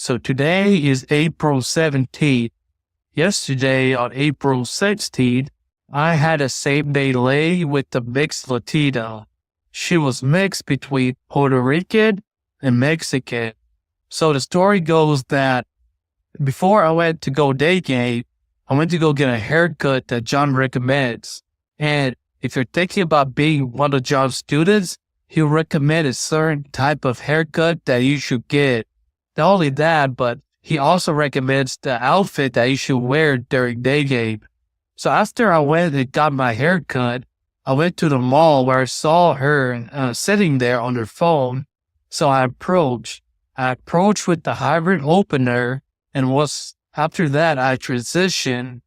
So today is April 17th. Yesterday on April 16th, I had a same-day lay with the mixed Latina. She was mixed between Puerto Rican and Mexican. So the story goes that before I went to go Daygame, I went to go get a haircut that John recommends. And if you're thinking about being one of John's students, he'll recommend a certain type of haircut that you should get. Not only that, but he also recommends the outfit that you should wear during Daygame. So after I went and got my haircut, I went to the mall where I saw her sitting there on her phone. So I approached with the hybrid opener, and after that I transitioned.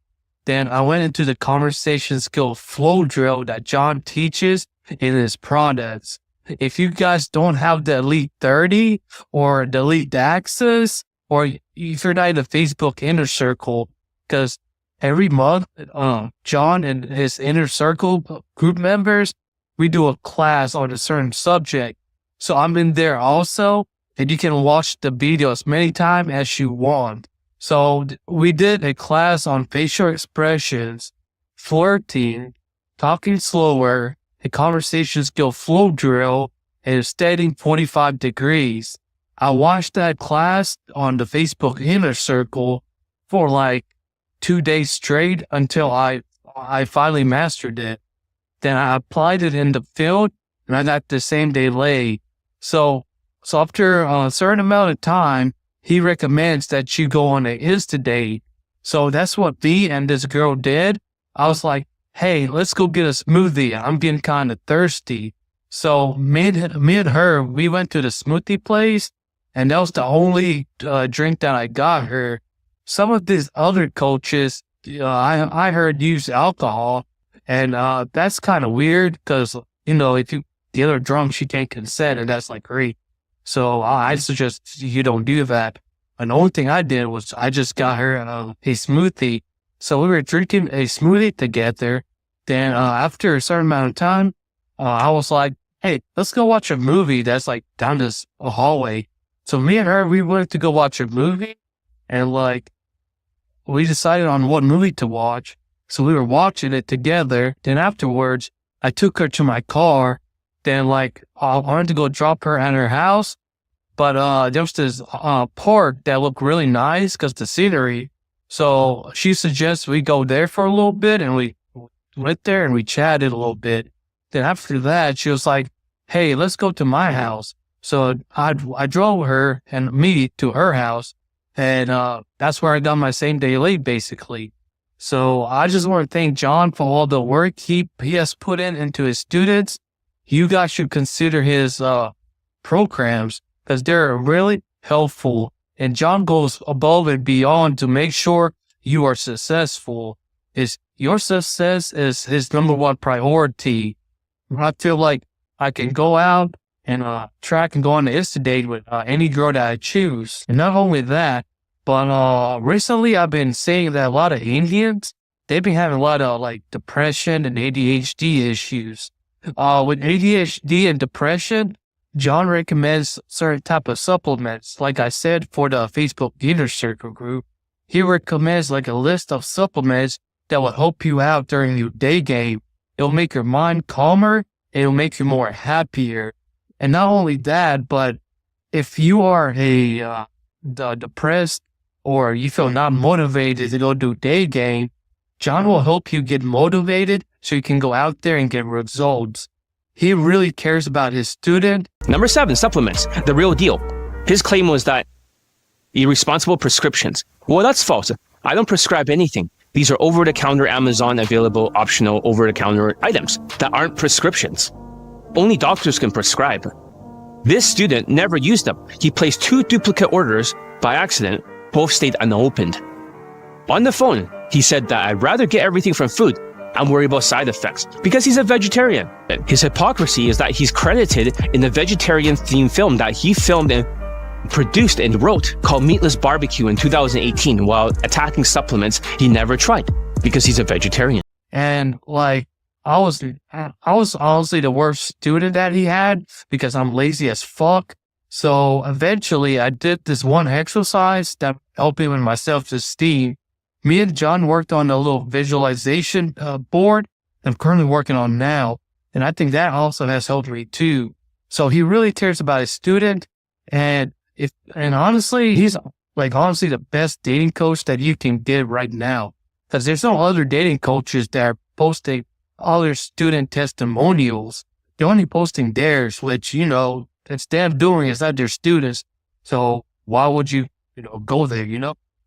Then I went into the conversation skill flow drill that John teaches in his products. If you guys don't have the Elite 30 or the Elite Access, or if you're not in the Facebook inner circle, because every month, John and his inner circle group members, we do a class on a certain subject. So I'm in there also, and you can watch the video as many times as you want. So we did a class on facial expressions, flirting, talking slower, a conversation skill flow drill, and stating 45 degrees. I watched that class on the Facebook inner circle for like 2 days straight until I finally mastered it. Then I applied it in the field, and I got the same day lay. So after a certain amount of time, he recommends that you go on an Insta date. So that's what me and this girl did. I was like, hey, let's go get a smoothie. I'm getting kind of thirsty. So me and her, we went to the smoothie place, and that was the only drink that I got her. Some of these other coaches, I heard use alcohol, and that's kind of weird because, if the other drunk, she can't consent, and that's like great. So I suggest you don't do that. And the only thing I did was I just got her a smoothie. So we were drinking a smoothie together. Then after a certain amount of time, I was like, hey, let's go watch a movie that's like down this hallway. So me and her, we went to go watch a movie, and like we decided on what movie to watch. So we were watching it together. Then afterwards, I took her to my car. Then like I wanted to go drop her at her house, but there was this park that looked really nice because the scenery. So she suggests we go there for a little bit, and we went there and we chatted a little bit. Then after that, she was like, hey, let's go to my house. So I drove her and me to her house, and that's where I got my same day late, basically. So I just want to thank John for all the work he has put into his students. You guys should consider his programs because they're really helpful. And John goes above and beyond to make sure you are successful. Your success is his number one priority. I feel like I can go out and track and go on the Insta date with any girl that I choose. And not only that, but recently I've been seeing that a lot of Indians, they've been having a lot of like depression and ADHD issues. With ADHD and depression, John recommends certain type of supplements. Like I said, for the Facebook inner circle group, he recommends like a list of supplements that will help you out during your day game. It'll make your mind calmer. It'll make you more happier. And not only that, but if you are depressed or you feel not motivated to go do day game, John will help you get motivated so you can go out there and get results. He really cares about his student. Number 7, supplements, the real deal. His claim was that irresponsible prescriptions. Well, that's false. I don't prescribe anything. These are over-the-counter Amazon available optional over-the-counter items that aren't prescriptions. Only doctors can prescribe. This student never used them. He placed 2 duplicate orders by accident. Both stayed unopened. On the phone, he said that I'd rather get everything from food and worry about side effects because he's a vegetarian. His hypocrisy is that he's credited in the vegetarian-themed film that he filmed and produced and wrote called Meatless Barbecue in 2018 while attacking supplements he never tried because he's a vegetarian. And like, I was honestly the worst student that he had because I'm lazy as fuck. So eventually I did this one exercise that helped me with my self-esteem. Me and John worked on a little visualization board I'm currently working on now. And I think that also has helped me too. So he really cares about his student. And honestly, he's like honestly the best dating coach that you can get right now. Because there's no other dating coaches that are posting all their student testimonials. They're only posting theirs, which, it's them doing, it's not their students. So why would you, go there,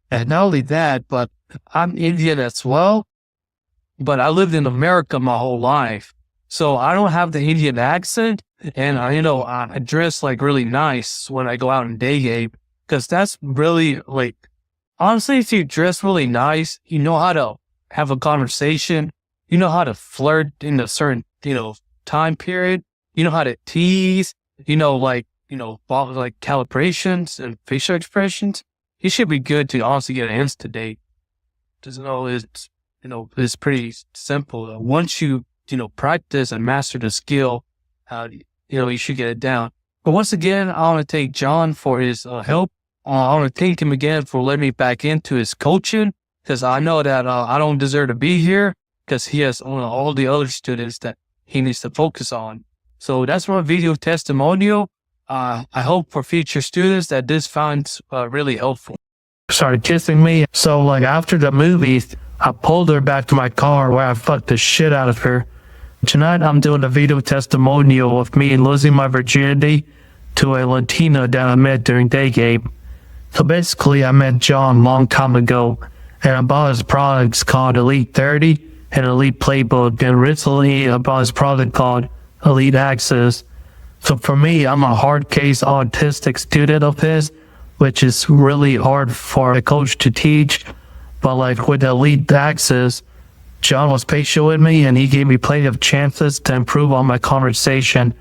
And not only that, but I'm Indian as well, but I lived in America my whole life. So I don't have the Indian accent, and I dress like really nice when I go out in day game, because that's really like, honestly, if you dress really nice, you know how to have a conversation, you know how to flirt in a certain, time period, you know how to tease, like calibrations and facial expressions. You should be good to honestly get an Insta date. Just it's pretty simple. Once you practice and master the skill, you should get it down. But once again, I want to thank John for his help. I want to thank him again for letting me back into his coaching, because I know that I don't deserve to be here, because he has all the other students that he needs to focus on. So that's my video testimonial. I hope for future students that this finds really helpful. Started kissing me. So like after the movies, I pulled her back to my car where I fucked the shit out of her. Tonight I'm doing a video testimonial of me losing my virginity to a Latina that I met during Daygame. So basically I met John a long time ago, and I bought his products called Elite 30 and Elite Playbook, and recently I bought his product called Elite Access. So for me, I'm a hard case autistic student of his, which is really hard for a coach to teach. But like with Elite Access, John was patient with me, and he gave me plenty of chances to improve on my conversation,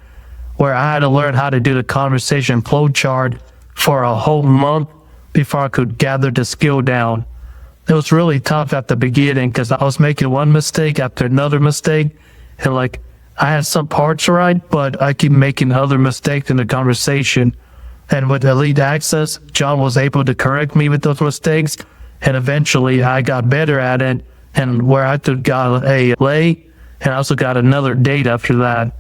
where I had to learn how to do the conversation flowchart for a whole month before I could gather the skill down. It was really tough at the beginning because I was making one mistake after another mistake, and like I had some parts right, but I keep making other mistakes in the conversation. And with Elite Access, John was able to correct me with those mistakes, and eventually I got better at it, and where I got a lay, and I also got another date after that.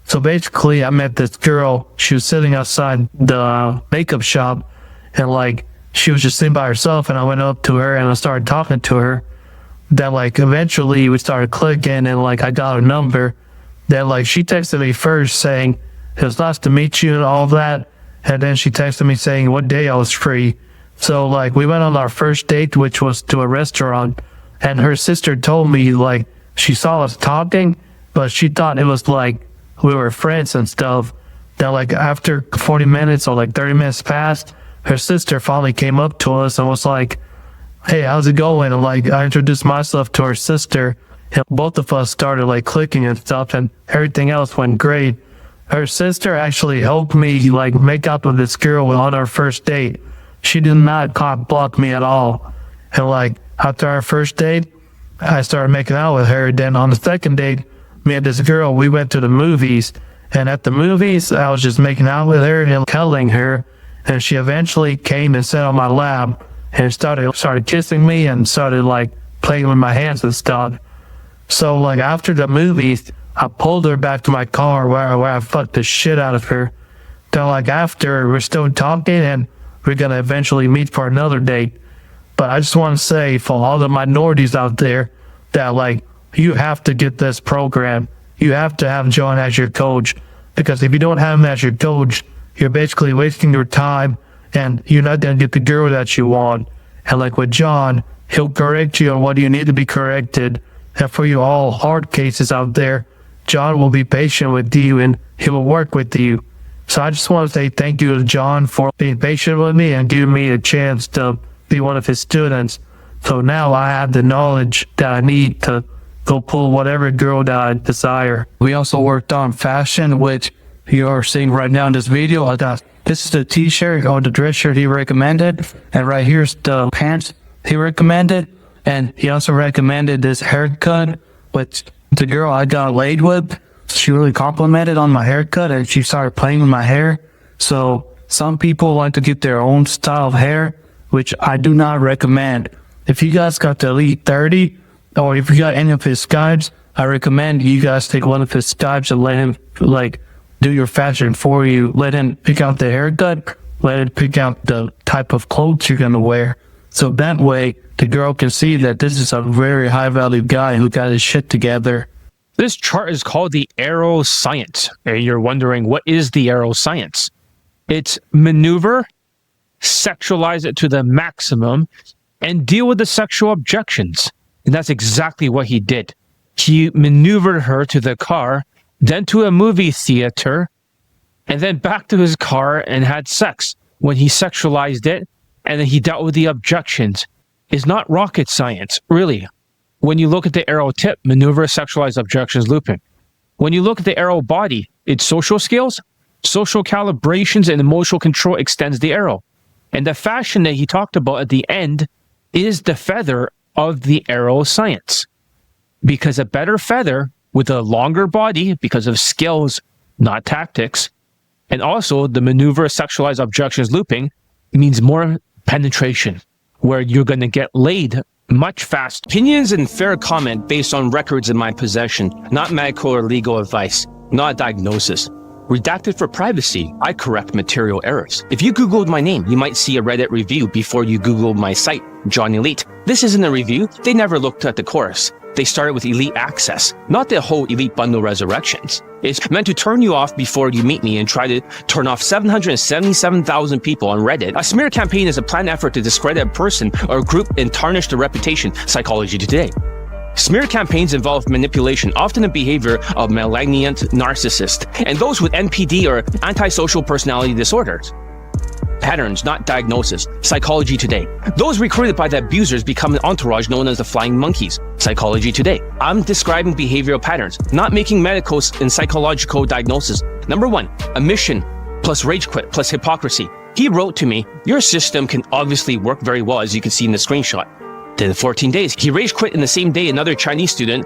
So basically I met this girl. She was sitting outside the makeup shop, and like she was just sitting by herself, and I went up to her and I started talking to her. Then like eventually we started clicking, and like I got her number. Then like she texted me first saying it was nice to meet you and all that, and then she texted me saying what day I was free. So like we went on our first date, which was to a restaurant, and her sister told me like she saw us talking, but she thought it was like we were friends and stuff. Then like after 40 minutes or like 30 minutes passed, her sister finally came up to us and was like, "Hey, how's it going?" And like I introduced myself to her sister, and both of us started like clicking and stuff, and everything else went great. Her sister actually helped me like make out with this girl on our first date. She did not cock block me at all. And like after our first date, I started making out with her. Then on the second date, me and this girl, we went to the movies. And at the movies, I was just making out with her and cuddling her. And she eventually came and sat on my lap and started kissing me and started like playing with my hands and stuff. So like after the movies, I pulled her back to my car where I fucked the shit out of her. Then like after, we're still talking, and we're gonna eventually meet for another date. But I just want to say for all the minorities out there that like you have to get this program. You have to have John as your coach, because if you don't have him as your coach, you're basically wasting your time and you're not gonna get the girl that you want. And like with John, he'll correct you on what you need to be corrected. And for you all hard cases out there, John will be patient with you and he will work with you. So I just want to say thank you to John for being patient with me and giving me a chance to be one of his students. So now I have the knowledge that I need to go pull whatever girl that I desire. We also worked on fashion, which you are seeing right now in this video. This is the t-shirt or the dress shirt he recommended, and right here's the pants he recommended. And he also recommended this haircut, which the girl I got laid with, she really complimented on my haircut, and she started playing with my hair. So Some people like to get their own style of hair, which I do not recommend. If you guys got the Elite 30, or if you got any of his guides, I recommend you guys take one of his guides and let him do your fashion for you. Let him pick out the haircut, let him pick out the type of clothes you're gonna wear. So that way the girl can see that this is a very high value guy who got his shit together. This chart is called the arrow science. And you're wondering, what is the arrow science? It's maneuver, sexualize it to the maximum, and deal with the sexual objections. And that's exactly what he did. He maneuvered her to the car, then to a movie theater, and then back to his car and had sex. When he sexualized it, and then he dealt with the objections. It's not rocket science, really. When you look at the arrow tip, maneuver, sexualize, objections, looping. When you look at the arrow body, it's social skills, social calibrations, and emotional control extends the arrow. And the fashion that he talked about at the end is the feather of the arrow science. Because a better feather with a longer body, because of skills, not tactics, and also the maneuver, sexualize, objections, looping, means more penetration, where you're going to get laid much faster. Opinions and fair comment based on records in my possession, not medical or legal advice, not a diagnosis. Redacted for privacy, I correct material errors. If you Googled my name, you might see a Reddit review before you Googled my site, John Elite. This isn't a review, they never looked at the course. They started with Elite Access, not the whole Elite Bundle Resurrections. It's meant to turn you off before you meet me and try to turn off 777,000 people on Reddit. A smear campaign is a planned effort to discredit a person or group and tarnish their reputation. Psychology Today. Smear campaigns involve manipulation, often the behavior of malignant narcissists and those with NPD or antisocial personality disorders. Patterns, not diagnosis. Psychology Today. Those recruited by the abusers become an entourage known as the Flying Monkeys. Psychology Today. I'm describing behavioral patterns, not making medical and psychological diagnosis. Number 1, omission plus rage quit plus hypocrisy. He wrote to me, your system can obviously work very well, as you can see in the screenshot. Then 14 days. He rage quit in the same day another Chinese student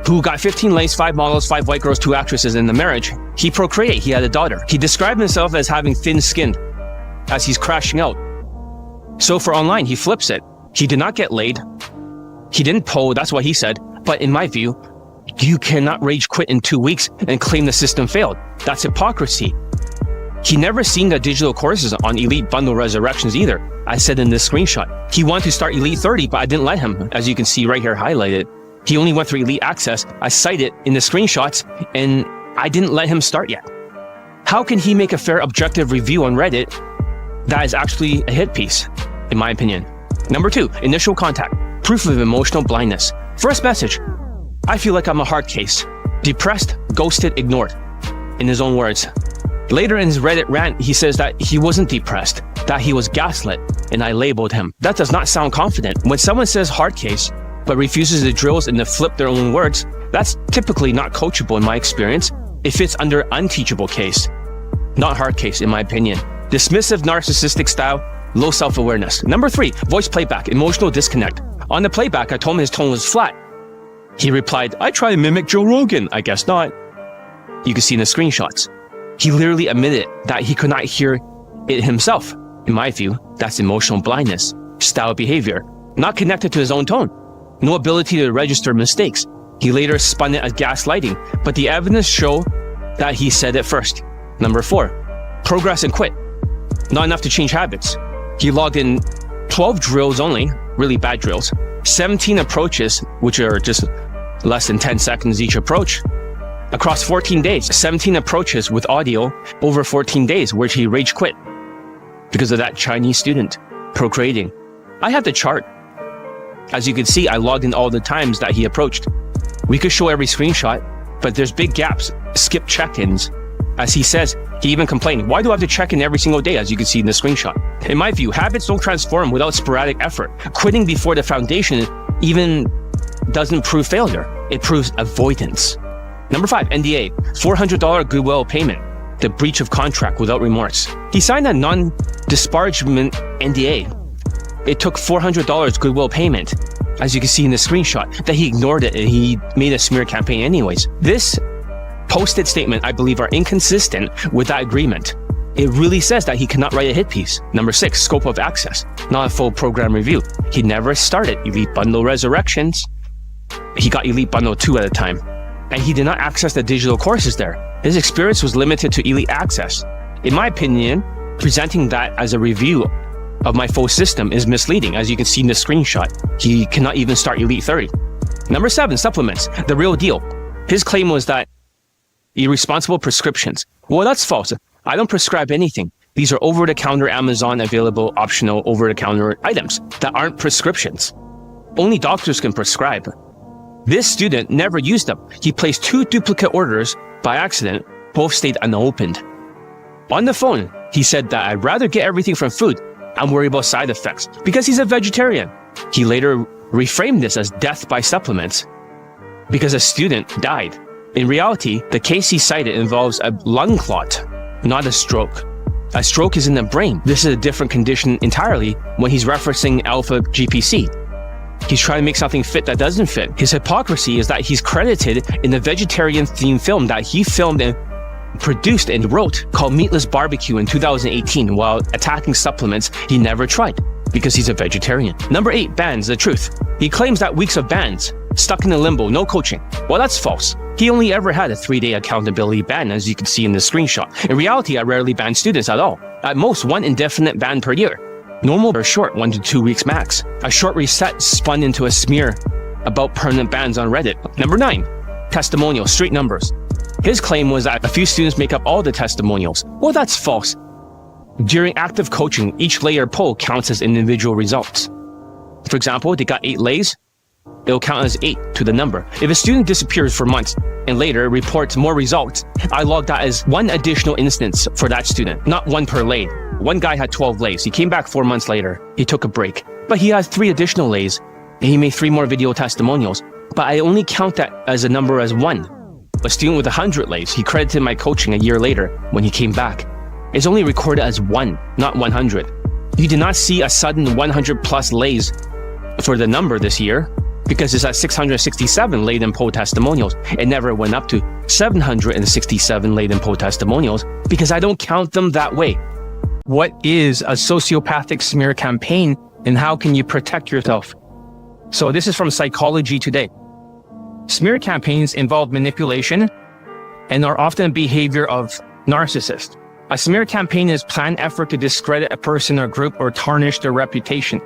who got 15 lays, 5 models, 5 white girls, 2 actresses in the marriage. He procreated. He had a daughter. He described himself as having thin skin as he's crashing out. So for online, he flips it. He did not get laid. He didn't poll, that's what he said. But in my view, you cannot rage quit in 2 weeks and claim the system failed. That's hypocrisy. He never seen the digital courses on Elite Bundle Resurrections either. I said in this screenshot. He wanted to start Elite 30, but I didn't let him, as you can see right here highlighted. He only went through Elite Access. I cite it in the screenshots, and I didn't let him start yet. How can he make a fair, objective review on Reddit that is actually a hit piece, in my opinion? Number 2, initial contact. Proof of emotional blindness. First message. I feel like I'm a hard case. Depressed, ghosted, ignored. In his own words. Later in his Reddit rant, he says that he wasn't depressed, that he was gaslit, and I labeled him. That does not sound confident. When someone says hard case, but refuses the drills and to flip their own words, that's typically not coachable in my experience. It fits under unteachable case. Not hard case, in my opinion. Dismissive narcissistic style, low self-awareness. Number 3, voice playback, emotional disconnect. On the playback, I told him his tone was flat. He replied, I try to mimic Joe Rogan. I guess not. You can see in the screenshots. He literally admitted that he could not hear it himself. In my view, that's emotional blindness, style behavior, not connected to his own tone. No ability to register mistakes. He later spun it as gaslighting, but the evidence show that he said it first. Number 4, progress and quit. Not enough to change habits. He logged in 12 drills only, really bad drills, 17 approaches, which are just less than 10 seconds each approach, across 14 days, 17 approaches with audio over 14 days, where he rage quit because of that Chinese student procreating. I have the chart. As you can see, I logged in all the times that he approached. We could show every screenshot, but there's big gaps, skip check-ins. As he says, he even complained, why do I have to check in every single day, as you can see in the screenshot? In my view, habits don't transform without sporadic effort. Quitting before the foundation even doesn't prove failure. It proves avoidance. Number 5, NDA, $400 goodwill payment, the breach of contract without remorse. He signed a non-disparagement NDA. It took $400 goodwill payment, as you can see in the screenshot, that he ignored it and he made a smear campaign anyways. This posted statement, I believe, are inconsistent with that agreement. it really says that he cannot write a hit piece. Number 6, scope of access, not a full program review. He never started Elite Bundle Resurrections. He got Elite Bundle 2 at a time, and he did not access the digital courses there. His experience was limited to Elite Access. In my opinion, presenting that as a review of my full system is misleading, as you can see in the screenshot. He cannot even start Elite 30. Number 7, supplements, the real deal. His claim was that irresponsible prescriptions. Well, that's false. I don't prescribe anything. These are over-the-counter Amazon available optional over-the-counter items that aren't prescriptions. Only doctors can prescribe. This student never used them. He placed 2 duplicate orders by accident. Both stayed unopened. On the phone, he said that I'd rather get everything from food and worry about side effects because he's a vegetarian. He later reframed this as death by supplements because a student died. In reality, the case he cited involves a lung clot, not a stroke. A stroke is in the brain. This is a different condition entirely when he's referencing alpha GPC. He's trying to make something fit that doesn't fit. His hypocrisy is that he's credited in the vegetarian-themed film that he filmed and produced and wrote called Meatless Barbecue in 2018 while attacking supplements he never tried because he's a vegetarian. Number 8, bans, the truth. He claims that weeks of bans, stuck in a limbo, no coaching. Well, that's false. He only ever had a 3-day accountability ban, as you can see in the screenshot. In reality, I rarely ban students at all. At most, 1 indefinite ban per year. Normal or short, 1 to 2 weeks max. A short reset spun into a smear about permanent bans on Reddit. Number 9, testimonials, street numbers. His claim was that a few students make up all the testimonials. Well, that's false. During active coaching, each layer pull counts as individual results. For example, they got 8 lays, it'll count as 8 to the number. If a student disappears for months and later reports more results, I log that as 1 additional instance for that student, not 1 per lay. One guy had 12 lays. He came back 4 months later. He took a break, but he has 3 additional lays and he made 3 more video testimonials. But I only count that as a number as 1. A student with 100 lays, he credited my coaching a year later when he came back. It's only recorded as 1, not 100. You did not see a sudden 100 plus lays for the number this year because it's at 667 laid and poll testimonials. It never went up to 767 laid and poll testimonials because I don't count them that way. What is a sociopathic smear campaign and how can you protect yourself? So this is from Psychology Today. Smear campaigns involve manipulation and are often behavior of narcissists. A smear campaign is planned effort to discredit a person or group or tarnish their reputation.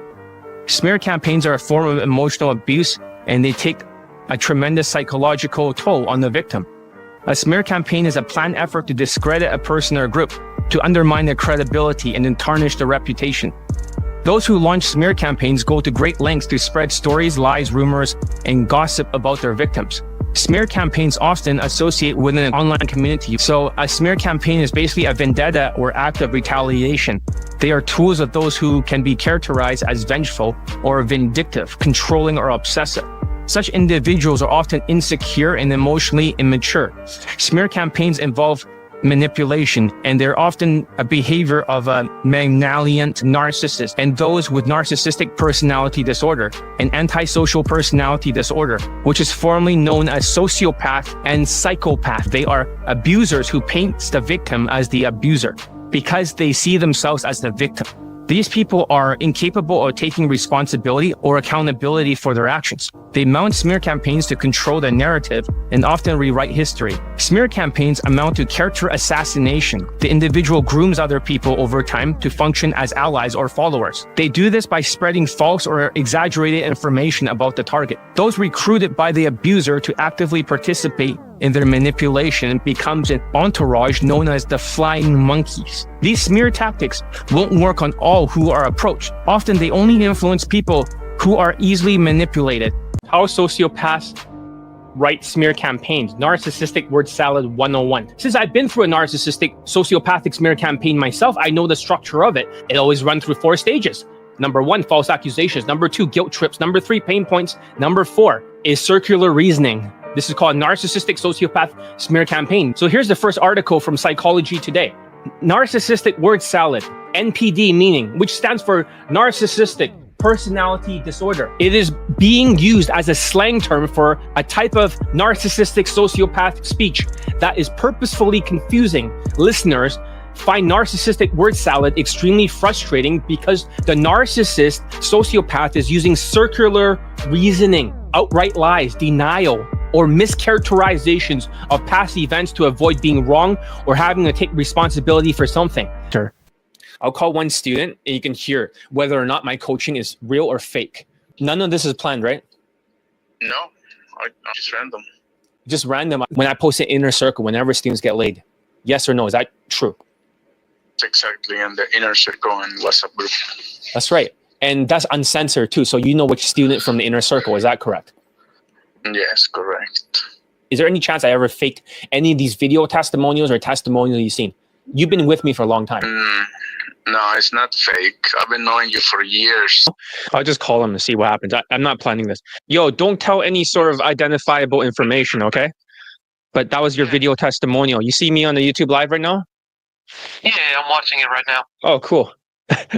Smear campaigns are a form of emotional abuse and they take a tremendous psychological toll on the victim. A smear campaign is a planned effort to discredit a person or group, to undermine their credibility and then tarnish their reputation. Those who launch smear campaigns go to great lengths to spread stories, lies, rumors, and gossip about their victims. Smear campaigns often associate within an online community. So a smear campaign is basically a vendetta or act of retaliation. They are tools of those who can be characterized as vengeful or vindictive, controlling or obsessive. Such individuals are often insecure and emotionally immature. Smear campaigns involve manipulation, and they're often a behavior of a malignant narcissist and those with narcissistic personality disorder and antisocial personality disorder, which is formerly known as sociopath and psychopath. They are abusers who paints the victim as the abuser because they see themselves as the victim. These people are incapable of taking responsibility or accountability for their actions. They mount smear campaigns to control the narrative and often rewrite history. Smear campaigns amount to character assassination. The individual grooms other people over time to function as allies or followers. They do this by spreading false or exaggerated information about the target. Those recruited by the abuser to actively participate in their manipulation becomes an entourage known as the flying monkeys. These smear tactics won't work on all who are approached. Often they only influence people who are easily manipulated. How sociopaths write smear campaigns. Narcissistic word salad 101. Since I've been through a narcissistic sociopathic smear campaign myself, I know the structure of it. It always runs through 4 stages. Number 1, false accusations. Number 2, guilt trips. Number 3, pain points. Number 4 is circular reasoning. This is called narcissistic sociopath smear campaign. So here's the first article from Psychology Today. Narcissistic word salad, NPD meaning, which stands for narcissistic personality disorder. It is being used as a slang term for a type of narcissistic sociopath speech that is purposefully confusing listeners find narcissistic word salad extremely frustrating because the narcissist sociopath is using circular reasoning, outright lies, denial, or mischaracterizations of past events to avoid being wrong or having to take responsibility for something. Sure. I'll call one student and you can hear whether or not my coaching is real or fake. None of this is planned, right? No, I'm just random. Just random. When I post an inner circle, whenever students get laid, yes or no, is that true? It's exactly in the inner circle and WhatsApp group. That's right. And that's uncensored too. So you know which student from the inner circle. Is that correct? Yes, correct. Is there any chance I ever faked any of these video testimonials or testimonials you've seen? You've been with me for a long time. No, it's not fake. I've been knowing you for years. I'll just call him and see what happens. I'm not planning this. Yo, don't tell any sort of identifiable information, okay? But that was your video testimonial. You see me on the YouTube live right now? Yeah, I'm watching it right now. Oh, cool.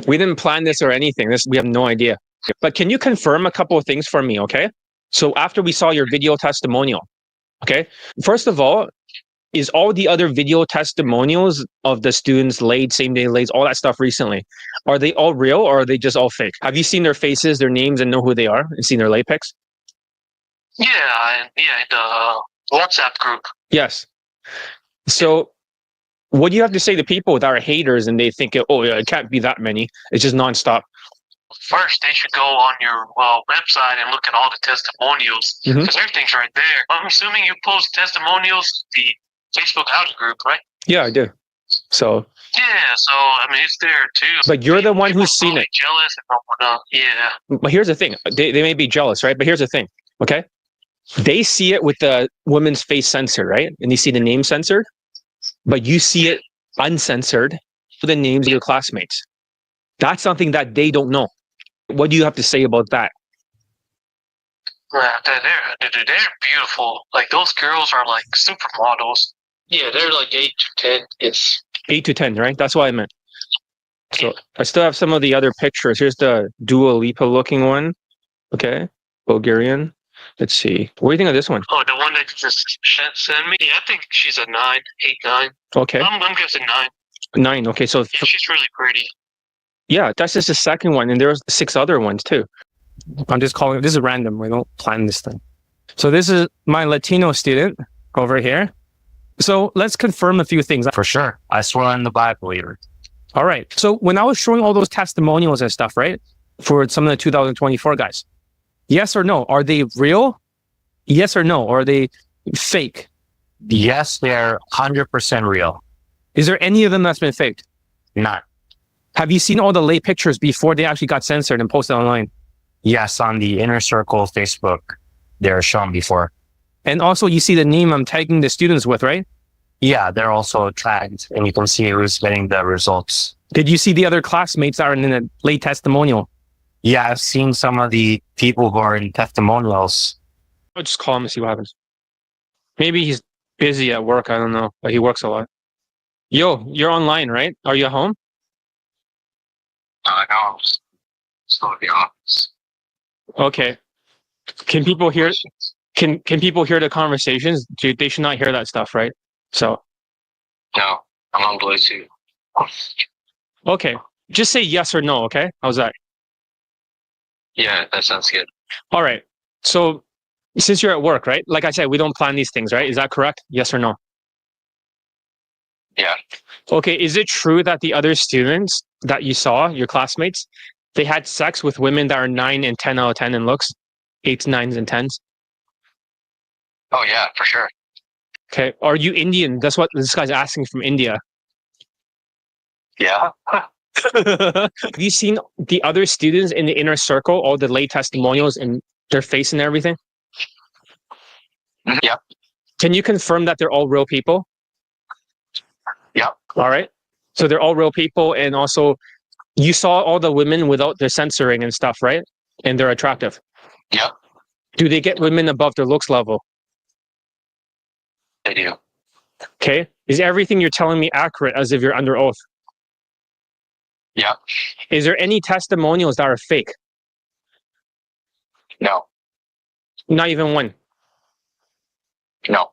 We didn't plan this or anything. We have no idea. But can you confirm a couple of things for me, okay? So after we saw your video testimonial, okay? First of all, is all the other video testimonials of the students laid, same day laid, all that stuff recently, are they all real or are they just all fake? Have you seen their faces, their names, and know who they are and seen their lay pics? Yeah, in the WhatsApp group. Yes. So what do you have to say to people that are haters and they think, oh, yeah, it can't be that many. It's just nonstop. First, they should go on your website and look at all the testimonials because everything's right there. I'm assuming you post testimonials to the Facebook outer group, right? Yeah, I do. So yeah, so I mean it's there too. But you're the one who's seen it. Jealous and whatnot. Yeah. But here's the thing: they may be jealous, right? But here's the thing, okay? They see it with the woman's face censored, right? And they see the name censored, but you see it uncensored with the names of your classmates. That's something that they don't know. What do you have to say about that? They're beautiful. Like those girls are like supermodels. Yeah, they're like 8 to 10. It's 8 to 10, right? That's what I meant. So I still have some of the other pictures. Here's the Dua Lipa looking one. Okay. Bulgarian. Let's see. What do you think of this one? Oh, the one that you just sent me? Yeah, I think she's a 9, 8, 9. Okay. I'm guessing 9. 9. Okay. So yeah, she's really pretty. Yeah, that's just the second one. And there's 6 other ones too. I'm just calling it. This is random. We don't plan this thing. So this is my Latino student over here. So let's confirm a few things. For sure. I swear in the Bible, believer. All right. So when I was showing all those testimonials and stuff, right, for some of the 2024 guys, yes or no? Are they real? Yes or no? Or are they fake? Yes, they're 100% real. Is there any of them that's been faked? None. Have you seen all the late pictures before they actually got censored and posted online? Yes, on the Inner Circle Facebook, they're shown before. And also you see the name I'm tagging the students with, right? Yeah, they're also tagged and you can see who's getting the results. Did you see the other classmates that are in the late testimonial? Yeah, I've seen some of the people who are in testimonials. I'll just call him and see what happens. Maybe he's busy at work. I don't know, but he works a lot. Yo, you're online, right? Are you at home? No, I'm still at the office. Okay. Can people hear? Can people hear the conversations? They should not hear that stuff, right? So. No, I'm on Bluetooth. Okay. Just say yes or no. Okay. How's that? Yeah, that sounds good. All right. So since you're at work, right? Like I said, we don't plan these things, right? Is that correct? Yes or no? Yeah. Okay. Is it true that the other students that you saw, your classmates, they had sex with women that are 9 and 10 out of 10 in looks? 8s, 9s, and 10s? Oh, yeah, for sure. Okay. Are you Indian? That's what this guy's asking from India. Yeah. Have you seen the other students in the inner circle, all the late testimonials and their face and everything? Yeah. Can you confirm that they're all real people? Yeah. All right. So they're all real people. And also you saw all the women without their censoring and stuff, right? And they're attractive. Yeah. Do they get women above their looks level? They do. Okay. Is everything you're telling me accurate as if you're under oath? Yeah. Is there any testimonials that are fake? No. Not even one. No.